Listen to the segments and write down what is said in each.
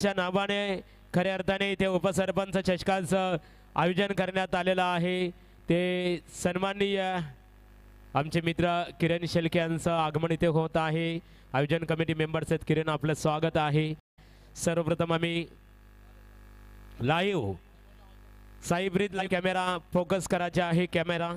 यांच्या नावाने खऱ्या अर्थाने इथे उपसरपंच चषकाचं आयोजन करण्यात आलेलं आहे। ते सन्माननीय आमचे मित्र किरण शेळके यांचं आगमन इथे होत आहे। आयोजन कमिटी मेंबर्स आहेत, किरण आपलं स्वागत आहे। सर्वप्रथम आम्ही लाईव्ह साईब्रिज लाईव्ह कॅमेरा फोकस करायचे आहे। कॅमेरा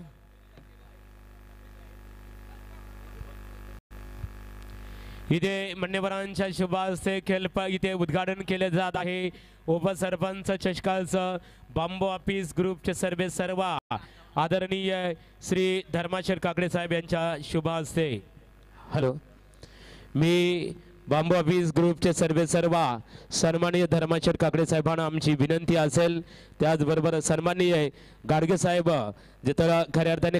इथे मान्यवरांच्या शुभ हस्ते खेळप इथे उद्घाटन केले जात आहे। उपसरपंच चषकाचं बांबू ऑफिस ग्रुपचे सर्व आदरणीय श्री धर्माशर काकडे साहेब यांच्या शुभ हस्ते। हॅलो, मी बांबू ऑफिस ग्रुपचे सर्व सन्माननीय धर्माशर काकडे साहेबांना आमची विनंती असेल, त्याचबरोबर सन्माननीय गाडगे साहेब जिथं खऱ्या अर्थाने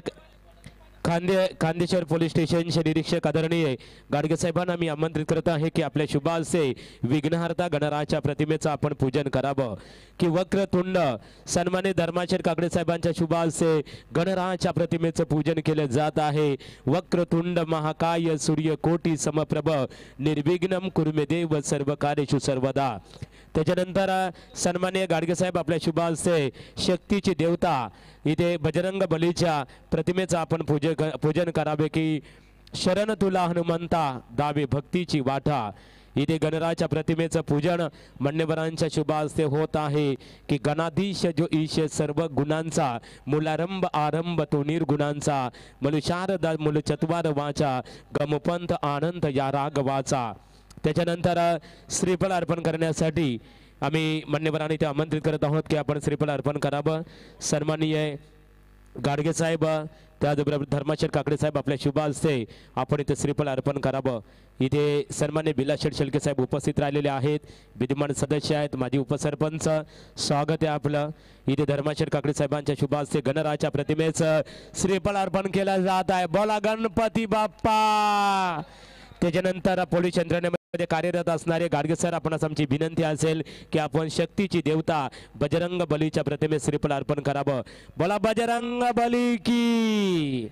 खांदेश्वर पोलीस स्टेशनचे निरीक्षक आदरणीय गाडगे साहेबांना मी आमंत्रित करत आहे की आपल्या शुभ हस्ते विघ्नहर्ता गणरायाच्या प्रतिमेचं आपण पूजन करावं। की वक्रतुंड सन्माननीय धर्माशर काकडे साहेबांच्या शुभ हस्ते गणरायाच्या प्रतिमेचं पूजन केलं जात आहे। वक्रतुंड महाकाय सूर्यकोटी समप्रभ निर्विघ्नं कुरु देव सर्व कार्येषु सर्वदा। त्याच्यानंतर सन्माननीय गाडगे साहेब आपल्या शुभ हस्ते शक्तीची देवता इथे बजरंग बलीच्या प्रतिमेचं आपण पूजन करावे। की शरण तुला हनुमंता दावे भक्तीची वाटा। इथे गणरायाच्या प्रतिमेचं पूजन मान्यवरांच्या शुभ हस्ते होत आहे। की गणाधीश जो ईश सर्व गुणांचा मूलारंभ आरंभ तो निर्गुणांचा मुल शारदा मुल चत्वार वाचा गमपंथ आनंद या रागवाचा। त्याच्यानंतर श्रीफळ अर्पण करण्यासाठी आम्ही मान्यवरांनी ते आमंत्रित करत आहोत की आपण श्रीफळ अर्पण करावं। सन्माननीय गाडगे साहेब त्याचबरोबर धर्माशर काकडे साहेब आपल्या शुभ हस्ते आपण इथे श्रीफळ अर्पण करावं। इथे सन्माननीय बिलाशेठ शेळके साहेब उपस्थित राहिलेले आहेत, विद्यमान सदस्य आहेत, माजी उपसरपंच, स्वागत आहे आपलं। इथे धर्माशर काकडे साहेबांच्या शुभ हस्ते गणरायाच्या प्रतिमेचं श्रीफळ अर्पण केलं जात आहे। बोला गणपती बाप्पा। त्याच्यानंतर पोलीस यंत्रणेमध्ये कार्यरत असणारे गाडगे सर आपणास आमची विनंती असेल की आपण शक्तीची देवता बजरंग बलीच्या प्रतिमेस श्रीफळ अर्पण करावं। बोला बजरंग बली की।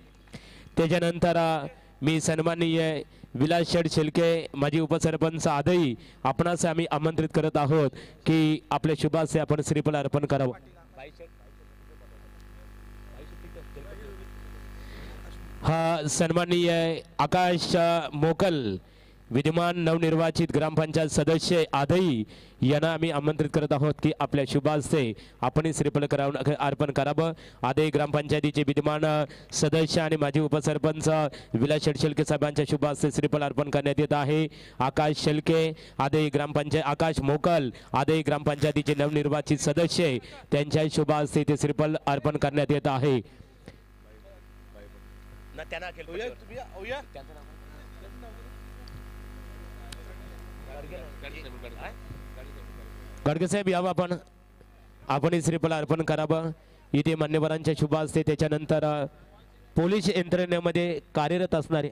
त्याच्यानंतर मी सन्माननीय विलासशेठ शेळके माजी उपसरपंच आदई आपणास आम्ही आमंत्रित करत आहोत की आपल्या शुभ हस्ते आपण श्रीफळ अर्पण करावं। हा सन्माननीय आकाश मोकल विद्यमान नवनिर्वाचित ग्रामपंचायत सदस्य आदई यांना आम्ही आमंत्रित करत आहोत की आपल्या शुभ हस्ते आपण श्रीफळ अर्पण करावं। आदई ग्रामपंचायतीचे विद्यमान सदस्य आणि माजी उपसरपंच विलास शेळके साहेबांच्या शुभ हस्ते श्रीफळ अर्पण करण्यात येत आहे। आकाश शेळके आदई ग्रामपंचायत आकाश मोकल आदई ग्रामपंचायतीचे नवनिर्वाचित सदस्य त्यांच्या शुभ हस्ते ते श्रीफळ अर्पण करण्यात येत आहे। गाडगे साहेब यावं आपण श्रीफळ अर्पण करावं। इथे मान्यवरांच्या शुभ हस्ते त्याच्यानंतर पोलीस यंत्रणेमध्ये कार्यरत असणारे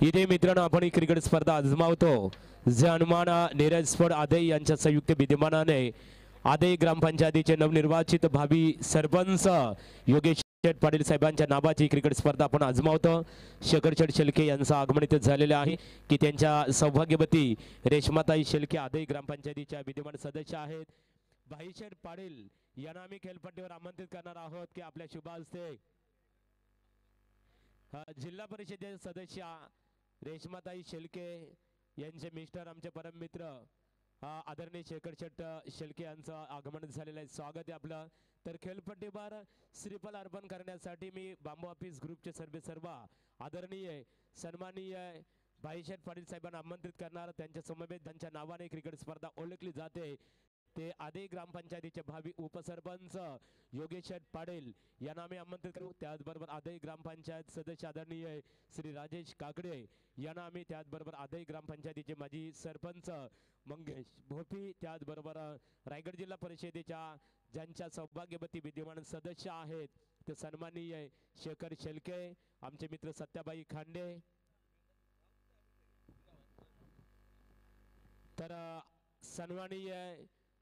इथे मित्रांनो आपण क्रिकेट स्पर्धा आजमावतो। हनुमान नीरज स्फोट आदई यांच्या संयुक्त विद्यमानाने आदई ग्रामपंचायतीचे नवनिर्वाचित भावी सरपंच योगेश पाटील साहेबांच्या नावाची क्रिकेट स्पर्धा आपण आजमावतो। शेखर शेळके यांचं आगमन इथे झालेलं आहे की त्यांच्या सौभाग्यवती रेशमाताई शेळके आदई ग्रामपंचायतीच्या विद्यमान सदस्य आहेत। भाईशेठ पाटील यांना आम्ही खेळपट्टीवर आमंत्रित करणार आहोत की आपल्या शुभ हस्ते जिल्हा परिषदेचे सदस्य रेशमाताई शेळके यांचे मिस्टर आमचे परम मित्र आदरणीय शेखर शेळके यांचं आगमन झालेलं आहे, स्वागत आहे आपलं। तर खेळपट्टीवर श्रीफळ अर्पण करण्यासाठी मी बांबू ऑफिस ग्रुपचे सर्व आदरणीय सन्माननीय भाईशेठ पाटील साहेबांना आमंत्रित करणार। त्यांच्या समवेत त्यांच्या नावाने क्रिकेट स्पर्धा ओळखली जाते ते आदई ग्रामपंचायतीचे भावी उपसरपंच योगेश पाटील यांना आम्ही आमंत्रित करू। त्याचबरोबर आदई ग्रामपंचायत सदस्य आदरणीय श्री राजेश काकडे यांना आम्ही त्याचबरोबर आदई ग्रामपंचायतीचे माजी सरपंच मंगेश भोपी त्याचबरोबर रायगड जिल्हा परिषदेच्या ज्यांच्या सौभाग्यवती विद्यमान सदस्य आहेत ते सन्माननीय शेखर शेळके आमचे मित्र सत्याबाई खांडे। तर सन्माननीय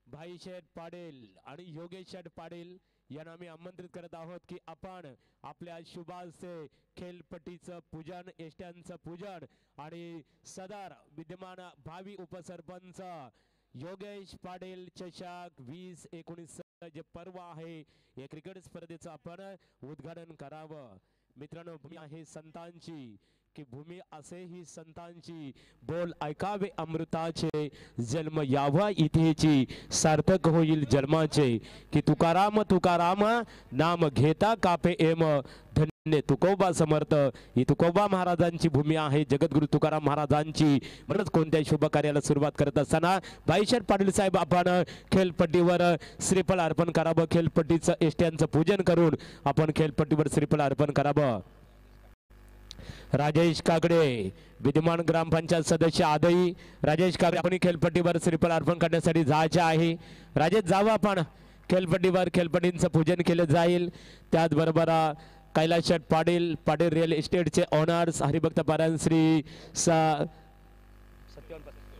भाईशेठ पाटील आणि योगेश पाटील यांना आम्ही आमंत्रित करत आहोत की आपण आपल्या शुभाचे खेळपट्टीचं पूजन, एष्ट्यांचं पूजन आणि सदर विद्यमान भावी उपसरपंच योगेश पाटील चषक 2019 जे पर्व आहे या क्रिकेट स्पर्धेचं आपण उद्घाटन करावं। मित्रांनो, भूमी आहे संतांची की भूमी असे ही संतांची, बोल ऐकावे अमृताचे, जन्म यावा इथेची, सार्थक होईल जन्माचे, की तुकाराम तुकाराम नाम घेता कापे एम, धन्य तुकोबा समर्थ। ही तुकोबा महाराजांची भूमी आहे, जगद्गुरु तुकाराम महाराजांची। म्हणूनच कोणत्याही शुभ कार्याला सुरुवात करत असताना भाईशेठ पाटील साहेब आपण खेळपट्टीवर श्रीफळ अर्पण करावं, खेळपट्टीचं एष्ट्यांचं पूजन करून आपण खेळपट्टीवर श्रीफळ अर्पण करावं। राजेश कागडे विद्यमान ग्रामपंचायत सदस्य आदई राजेश कागडे आपण खेळपट्टीवर श्रीफळ अर्पण करण्यासाठी जायचे आहे। राजेश जावं आपण खेळपट्टीवर, खेळपट्टीचं पूजन केलं जाईल। त्याचबरोबर कैलास शेठ पाटील, पाटील रिअल इस्टेटचे ओनर्स, हरिभक्त पारायण श्री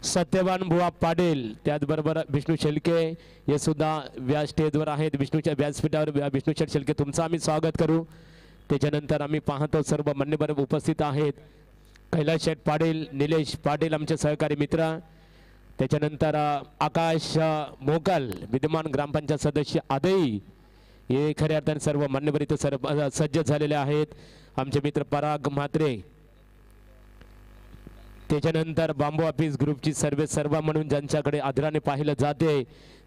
सत्यवान बुवा पाटील, त्याचबरोबर विष्णू शेळके हे सुद्धा व्यास स्टेजवर आहेत। विष्णूच्या व्यासपीठावर विष्णू शेठ शेळके तुमचं आम्ही स्वागत करू। त्याच्यानंतर आम्ही पाहतो सर्व मान्यवर उपस्थित आहेत, कैलास शेठ पाटील, निलेश पाटील आमचे सहकारी मित्र, त्याच्यानंतर आकाश मोकल विद्यमान ग्रामपंचायत सदस्य आदई, हे खऱ्या अर्थाने सर्व मान्यवर इथे सर्व सज्ज झालेले आहेत। आमचे मित्र पराग म्हात्रे, त्याच्यानंतर बांबू ऑफिस ग्रुपची सर्व म्हणून ज्यांच्याकडे आदराने पाहिलं जाते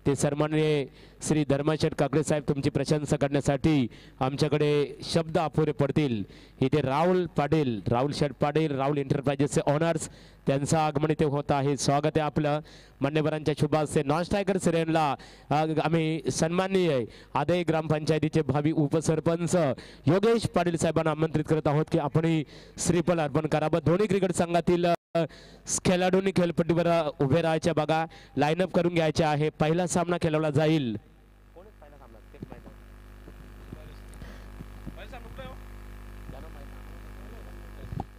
ते सन्माननीय श्री धर्मशेठ काकडे साहेब तुमची प्रशंसा करण्यासाठी आमच्याकडे शब्द अपुरे पडतील। इथे राहुल पाटील, राहुल शेठ पाटील, राहुल एंटरप्राइजेसचे ओनर्स, त्यांचं आगमन इथे होत आहे। स्वागत आहे आपलं। मान्यवरांच्या शुभास्ते नॉन स्ट्रायकर श्रेणीला आम्ही सन्माननीय आदई ग्रामपंचायतीचे भावी उपसरपंच योगेश पाटील साहेबांना आमंत्रित करत आहोत की आपण श्रीफळ अर्पण करावं। दोन्ही क्रिकेट संघातील खेळाडूंनी खेळपट्टीवर उभे राहायचे बघा, लाईनअप करून घ्यायचे आहे। पहिला सामना खेळवला जाईल।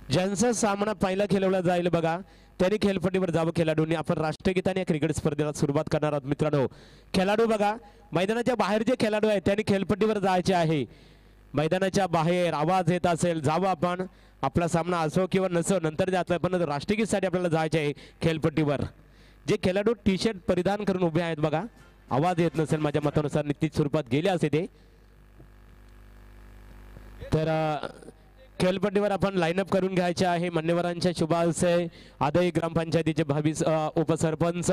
ज्यांचा सामना पहिला खेळवला जाईल बघा त्यांनी खेळपट्टीवर जावं खेळाडूंनी। आपण राष्ट्रगीताने क्रिकेट स्पर्धेला सुरुवात करणार आहोत। मित्रांनो, खेळाडू बघा मैदानाच्या बाहेर जे खेळाडू आहेत त्यांनी खेळपट्टीवर जायचे आहे। मैदानाच्या बाहेर आवाज येत असेल जावं आपण, आपला सामना असो किंवा नसो नंतर जातोय पण राष्ट्रगीतसाठी आपल्याला जायचे आहे खेळपट्टीवर। जे खेळाडू टी शर्ट परिधान करून उभे आहेत बघा, आवाज येत नसेल माझ्या मतानुसार निश्चित स्वरूपात गेले असे ते, तर खेळपट्टीवर आपण लाईनअप करून घ्यायचे आहे। मान्यवरांच्या शुभाशय आदई ग्रामपंचायतीचे भावी उपसरपंच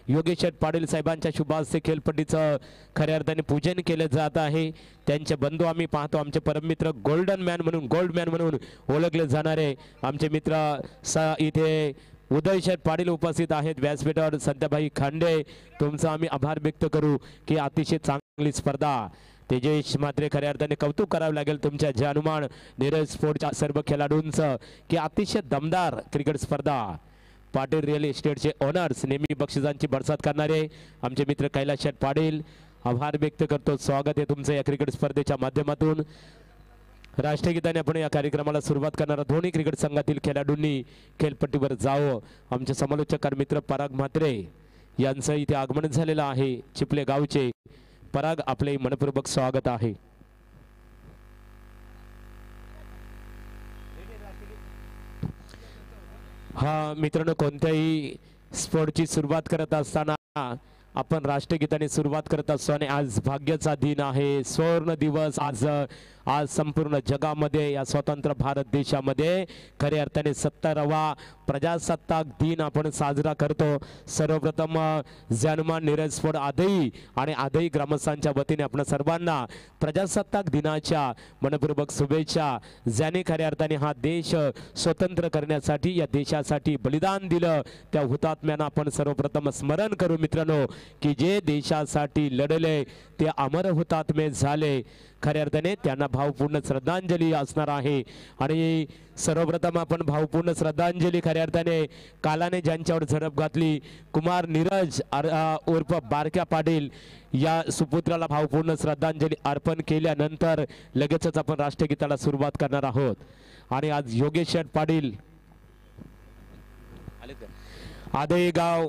योगेश पाटील साहेबांच्या शुभाशय खेळपट्टीचं खऱ्या अर्थाने पूजन केले जात आहे। त्यांचे बंधू आम्ही पाहतो, आमचे परममित्र गोल्ड मॅन म्हणून ओळखले जाणारे आमचे मित्र इथे उदय शेठ पाटील उपस्थित आहेत व्यासपीठावर। संध्याभाई खांडे तुमचं आम्ही आभार व्यक्त करू की अतिशय चांगली स्पर्धा। तेजेश मात्रे खऱ्या अर्थाने कौतुक करावं लागेल तुमच्या जानुमान नीरज स्पोर्टच्या सर्व खेळाडूंचं की अतिशय दमदार क्रिकेट स्पर्धा। पाटील रिअल इस्टेटचे ओनर्स नेहमी बक्षिसांची बरसात करणारे आमचे मित्र कैलास शेठ पाटील, आभार व्यक्त करतो। स्वागत आहे तुमचं या क्रिकेट स्पर्धेच्या माध्यमातून। राष्ट्रगीताने आपण या कार्यक्रमाला सुरुवात करणारा दोन्ही क्रिकेट संघातील खेळाडूंनी खेळपट्टीवर जावं। आमचे समालोचक मित्र पराग म्हात्रे यांचं इथे आगमन झालेलं आहे चिपले गावचे। पराग आपले मनपूर्वक स्वागत आहे। हा मित्रांनो, कोणत्याही स्पोर्टची सुरुवात करत असताना आपण राष्ट्रगीताने सुरुवात करत असतो आणि आज भाग्याचा दिन आहे, स्वर्ण दिवस। आज संपूर्ण जगामध्ये या स्वतंत्र भारत देशामध्ये खऱ्या अर्थाने 70वा प्रजासत्ताक दिन आपण साजरा करतो। सर्वप्रथम जानुमान नीरज स्पोर्ट आदई आणि आदई ग्रामस्थांच्या वतीने आपण सर्वांना प्रजासत्ताक दिनाच्या मनपूर्वक शुभेच्छा। ज्याने खऱ्या अर्थाने हा देश स्वतंत्र करण्यासाठी या देशासाठी बलिदान दिलं त्या हुतात्म्यांना आपण सर्वप्रथम स्मरण करू मित्रांनो की जे देशासाठी लढले ते अमर हुतात्मे झाले। खऱ्या अर्थाने त्यांना भावपूर्ण श्रद्धांजली असणार आहे आणि सर्वप्रथम आपण भावपूर्ण श्रद्धांजली खऱ्या अर्थाने कालाने ज्यांच्यावर झडप घातली कुमार नीरज उर्फ बारक्या पाटील या सुपुत्राला भावपूर्ण श्रद्धांजली अर्पण केल्यानंतर लगेचच आपण राष्ट्रगीताला सुरुवात करणार आहोत। आणि आज योगेश पाटील आदई गाव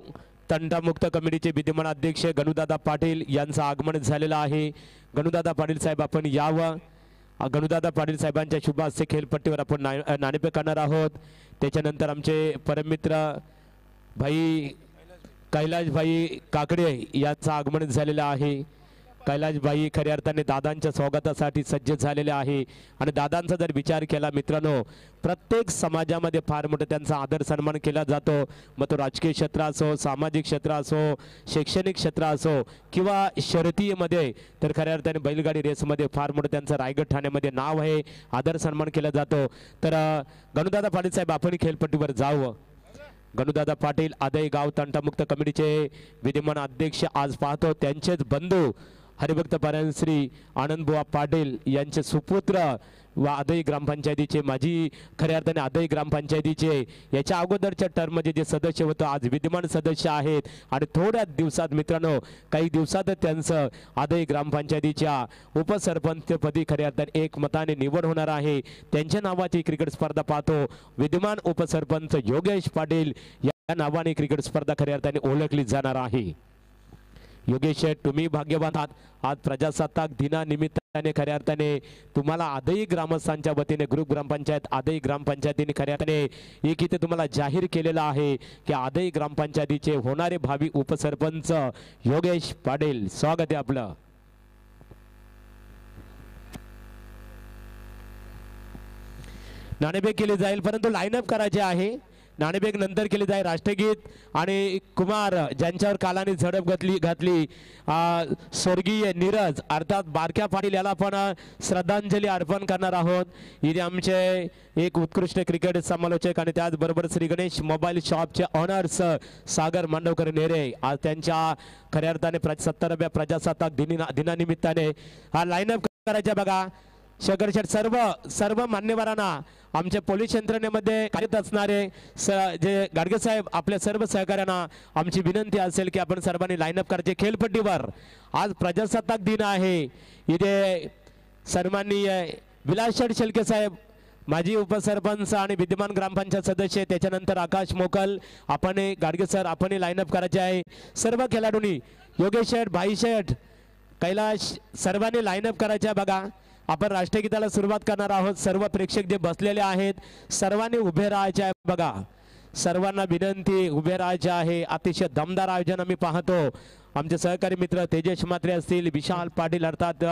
तंटामुक्त कमिटीचे विद्यमान अध्यक्ष गणूदादा पाटील यांचं आगमन झालेलं आहे। गणूदादा पाटील साहेब आपण यावं। गणूदादा पाटील साहेबांच्या शुभ हस्ते खेळपट्टीवर आपण नाणेफेक करणार आहोत। त्याच्यानंतर आमचे परममित्र भाई कैलाश भाई काकडे यांचं आगमन झालेलं आहे। कैलाश भाई खऱ्या अर्थाने दादांच्या स्वागतासाठी सज्ज झालेले आहे आणि दादांचा जर विचार केला मित्रांनो, प्रत्येक समाजामध्ये फार मोठा त्यांचा आदर सन्मान केला जातो। मग तो राजकीय क्षेत्र असो, सामाजिक क्षेत्र असो, शैक्षणिक क्षेत्र असो किंवा शर्यतीमध्ये, तर खऱ्या अर्थाने बैलगाडी रेसमध्ये फार मोठं त्यांचं रायगड ठाण्यामध्ये नाव आहे, आदर सन्मान केला जातो। तर गणूदादा पाटील साहेब आपण खेळपट्टीवर जावं। गणूदादा पाटील आदई गाव तंटामुक्त कमिटीचे विद्यमान अध्यक्ष आज पाहतो त्यांचेच बंधू हरिभक्त पारायण श्री आनंदबुवा पाटील यांचे सुपुत्र व आदई ग्रामपंचायतीचे माजी खऱ्या अर्थाने आदई ग्रामपंचायतीचे याच्या अगोदरच्या टर्ममध्ये जे सदस्य होतं आज विद्यमान सदस्य आहेत आणि थोड्या दिवसात मित्रांनो काही दिवसात त्यांचं आदई ग्रामपंचायतीच्या उपसरपंचपदी खऱ्या अर्थाने एक मताने निवड होणार आहे। त्यांच्या नावाची क्रिकेट स्पर्धा पाहतो विद्यमान उपसरपंच योगेश पाटील या नावाने क्रिकेट स्पर्धा खऱ्या अर्थाने ओळखली जाणार आहे। योगेश तुम्ही भाग्यवान आहात, आज प्रजासत्ताक दिनानिमित्ताने खऱ्या अर्थाने तुम्हाला आदई ग्रामस्थांच्या वतीने ग्रुप ग्रामपंचायत आदई ग्रामपंचायतीने खऱ्या अर्थाने एक इथे तुम्हाला जाहीर केलेलं आहे की आदई ग्रामपंचायतीचे होणारे भावी उपसरपंच योगेश पाटील, स्वागत आहे आपलं। नाणेफेक केली जाईल परंतु लाईनअप करायचे आहे। नाणेफेक नंतर केली जाईल। राष्ट्रगीत आणि कुमार ज्यांच्यावर कालाने झडप घातली स्वर्गीय नीरज अर्थात बारक्या पाटील याला पण श्रद्धांजली अर्पण करणार आहोत। इथे आमचे एक उत्कृष्ट क्रिकेट समालोचक आणि त्याचबरोबर श्री गणेश मोबाईल शॉपचे ऑनर्स सागर मांडवकर नेरे आज त्यांच्या खऱ्या अर्थाने 70व्या प्रजासत्ताक दिनानिमित्ताने हा लाईनअप करायचा बघा। शेखर शेठ सर्व मान्यवरांना आमच्या पोलीस यंत्रणेमध्ये कार्यरत असणारे जे गाडगे साहेब आपल्या सर्व सहकार्यांना आमची विनंती असेल की आपण सर्वांनी लाईनअप करायचे खेळपट्टीवर। आज प्रजासत्ताक दिन आहे। इथे सन्माननीय विलास शेळके साहेब माजी उपसरपंच आणि विद्यमान ग्रामपंचायत सदस्य, त्याच्यानंतर आकाश मोकल, आपण गाडगे सर आपण लाईनअप करायचे आहे। सर्व खेळाडूंनी योगेश शेठ, भाई शेठ, कैलाश सर्वांनी लाईनअप करायचे बघा। आपण राष्ट्रगीताला सुरुवात करणार आहोत। सर्व प्रेक्षक जे बसलेले आहेत सर्वांनी उभे राहायचे आहे बघा। सर्वांना विनंती उभे राहायचे आहे। अतिशय दमदार आयोजन आम्ही पाहतो। आमचे सहकारी मित्र तेजस मात्रे असतील, विशाल पाटील अर्थात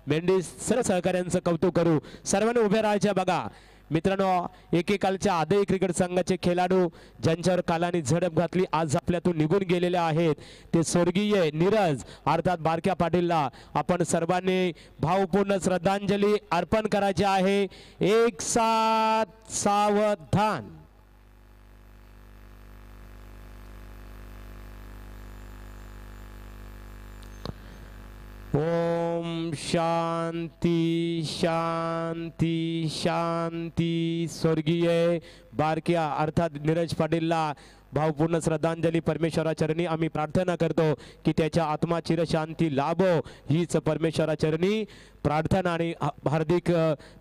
मेंढी, सर्व सहकाऱ्यांचं कौतुक करू। सर्वांनी उभे राहायचे बघा मित्रांनो। एकेकालच्या आदई क्रिकेट संघाचे खेळाडू ज्यांच्यावर कालाने झडप घातली आज आपल्यातून निघून गेलेले आहेत ते स्वर्गीय नीरज अर्थात बारक्या पाटीलला आपण सर्वांनी भावपूर्ण श्रद्धांजली अर्पण करायची आहे। एक साथ सावधान। ओम शांती शांती शांती। स्वर्गीय बारक्या अर्थात नीरज पाटीलला भावपूर्ण श्रद्धांजली। परमेश्वराचरणी आम्ही प्रार्थना करतो की त्याच्या आत्मा चिरशांती लाभो हीच परमेश्वराचरणी प्रार्थना आणि हार्दिक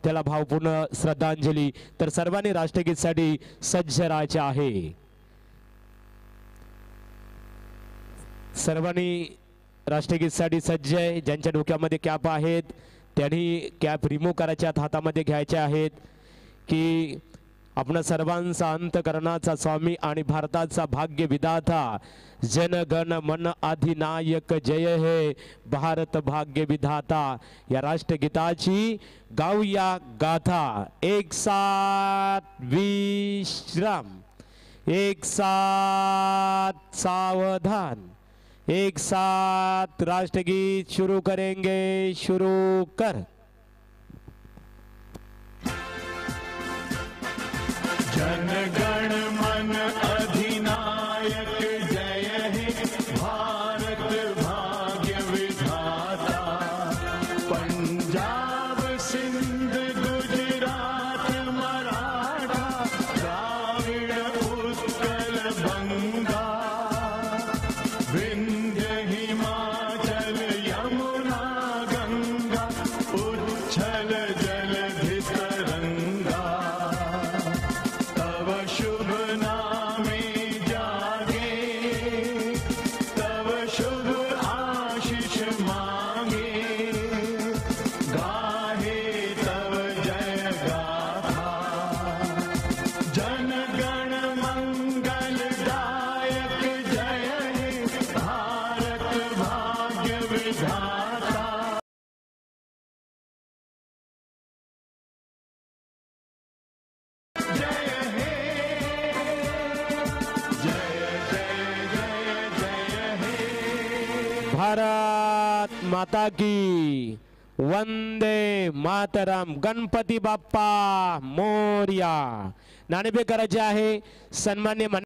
त्याला भावपूर्ण श्रद्धांजली। तर सर्वांनी राष्ट्रगीतसाठी सज्ज राहायचे आहे। सर्वांनी राष्ट्रगीतसाठी सज्ज आहे। ज्यांच्या डोक्यामध्ये कॅप आहेत त्यांनी कॅप रिमूव्ह करायच्या हातामध्ये घ्यायच्या आहेत की आपणा सर्वांचा अंतकरणाचा स्वामी आणि भारताचा भाग्य विधाता जनगण मन अधिनायक जय हे भारत भाग्य विधाता या राष्ट्रगीताची गाऊया गाथा। एक साथ विश्राम, एक साथ सावधान, एक साथ राष्ट्रगीत शुरू करेंगे। शुरू कर। जनगण मन अधिनायक जय हे भारत भाग्य विधाता। पंजाब सिंध गुजरात मराठा द्राविड उत्कल बंगा। विंध्य हिमाचल यमुना गंगा उच्छल जलधि तरंगा। तव विधाता जय हे जय जय जय जय हे भारत माता की वंदे मातरम. गणपती बाप्पा मोरया. नाणेफेक करायचे आहे. सन्मान्य